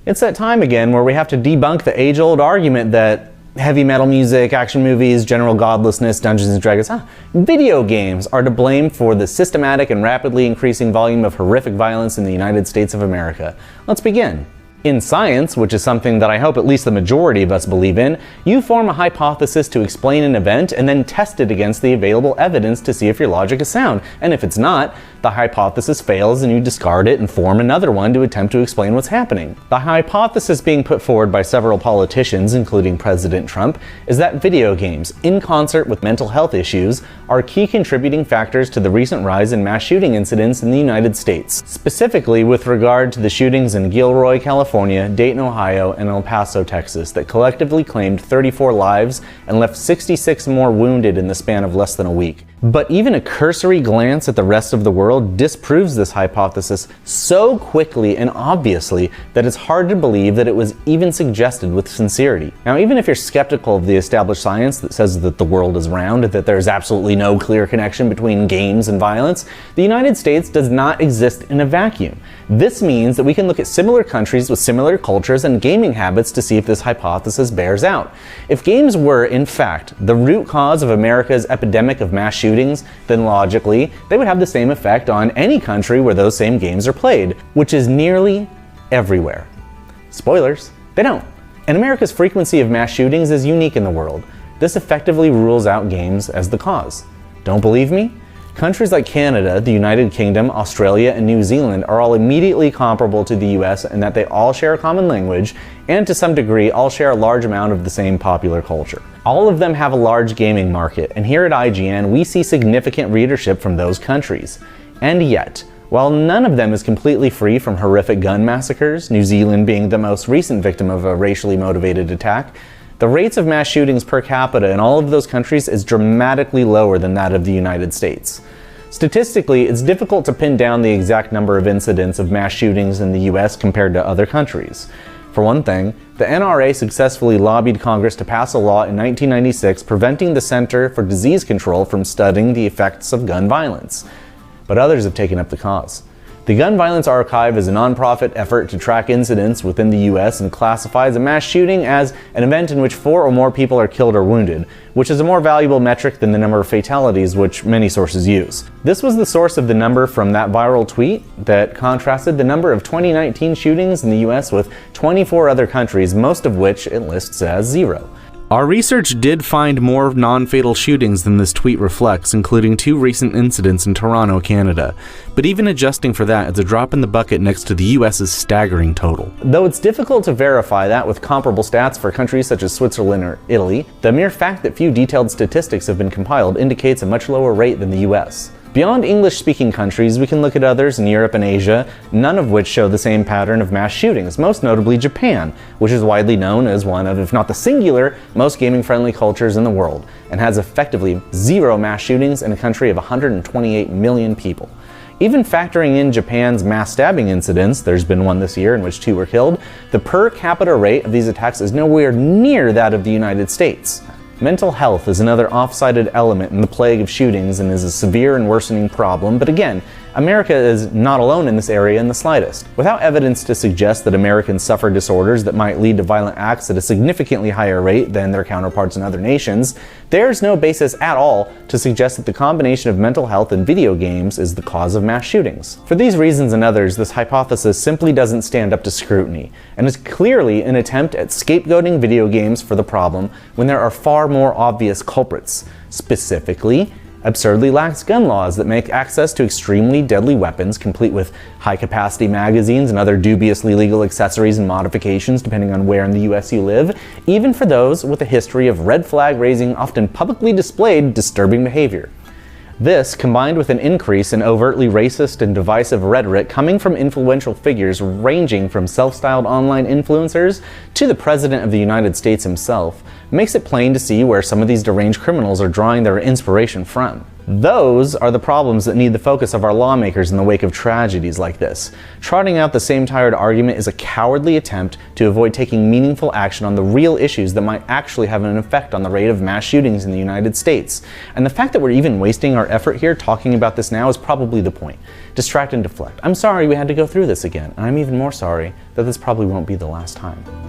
It's that time again where we have to debunk the age-old argument that heavy metal music, action movies, general godlessness, Dungeons and Dragons, video games are to blame for the systematic and rapidly increasing volume of horrific violence in the United States of America. Let's begin. In science, which is something that I hope at least the majority of us believe in, you form a hypothesis to explain an event and then test it against the available evidence to see if your logic is sound. And if it's not, the hypothesis fails and you discard it and form another one to attempt to explain what's happening. The hypothesis being put forward by several politicians, including President Trump, is that video games, in concert with mental health issues, are key contributing factors to the recent rise in mass shooting incidents in the United States. Specifically with regard to the shootings in Gilroy, California, Dayton, Ohio, and El Paso, Texas, that collectively claimed 34 lives and left 66 more wounded in the span of less than a week. But even a cursory glance at the rest of the world disproves this hypothesis so quickly and obviously that it's hard to believe that it was even suggested with sincerity. Now, even if you're skeptical of the established science that says that the world is round, that there's absolutely no clear connection between games and violence, the United States does not exist in a vacuum. This means that we can look at similar countries with similar cultures and gaming habits to see if this hypothesis bears out. If games were, in fact, the root cause of America's epidemic of mass shootings, then logically, they would have the same effect on any country where those same games are played, which is nearly everywhere. Spoilers, they don't. And America's frequency of mass shootings is unique in the world. This effectively rules out games as the cause. Don't believe me? Countries like Canada, the United Kingdom, Australia, and New Zealand are all immediately comparable to the US in that they all share a common language and to some degree all share a large amount of the same popular culture. All of them have a large gaming market, and here at IGN we see significant readership from those countries. And yet, while none of them is completely free from horrific gun massacres, New Zealand being the most recent victim of a racially motivated attack, the rates of mass shootings per capita in all of those countries is dramatically lower than that of the United States. Statistically, it's difficult to pin down the exact number of incidents of mass shootings in the US compared to other countries. For one thing, the NRA successfully lobbied Congress to pass a law in 1996 preventing the Center for Disease Control from studying the effects of gun violence. But others have taken up the cause. The Gun Violence Archive is a nonprofit effort to track incidents within the US and classifies a mass shooting as an event in which 4 or more people are killed or wounded, which is a more valuable metric than the number of fatalities which many sources use. This was the source of the number from that viral tweet that contrasted the number of 2019 shootings in the US with 24 other countries, most of which it lists as 0. Our research did find more non-fatal shootings than this tweet reflects, including 2 recent incidents in Toronto, Canada. But even adjusting for that, it's a drop in the bucket next to the US's staggering total. Though it's difficult to verify that with comparable stats for countries such as Switzerland or Italy, the mere fact that few detailed statistics have been compiled indicates a much lower rate than the US. Beyond English-speaking countries, we can look at others in Europe and Asia, none of which show the same pattern of mass shootings, most notably Japan, which is widely known as one of, if not the singular, most gaming-friendly cultures in the world, and has effectively 0 mass shootings in a country of 128 million people. Even factoring in Japan's mass stabbing incidents, there's been one this year in which 2 were killed, the per capita rate of these attacks is nowhere near that of the United States. Mental health is another off-sided element in the plague of shootings and is a severe and worsening problem, but again, America is not alone in this area in the slightest. Without evidence to suggest that Americans suffer disorders that might lead to violent acts at a significantly higher rate than their counterparts in other nations, there's no basis at all to suggest that the combination of mental health and video games is the cause of mass shootings. For these reasons and others, this hypothesis simply doesn't stand up to scrutiny, and is clearly an attempt at scapegoating video games for the problem when there are far more obvious culprits. Specifically, absurdly lax gun laws that make access to extremely deadly weapons, complete with high-capacity magazines and other dubiously legal accessories and modifications depending on where in the US you live, even for those with a history of red flag raising, often publicly displayed disturbing behavior. This, combined with an increase in overtly racist and divisive rhetoric coming from influential figures ranging from self-styled online influencers to the President of the United States himself, makes it plain to see where some of these deranged criminals are drawing their inspiration from. Those are the problems that need the focus of our lawmakers in the wake of tragedies like this. Trotting out the same tired argument is a cowardly attempt to avoid taking meaningful action on the real issues that might actually have an effect on the rate of mass shootings in the United States. And the fact that we're even wasting our effort here talking about this now is probably the point. Distract and deflect. I'm sorry we had to go through this again, and I'm even more sorry that this probably won't be the last time.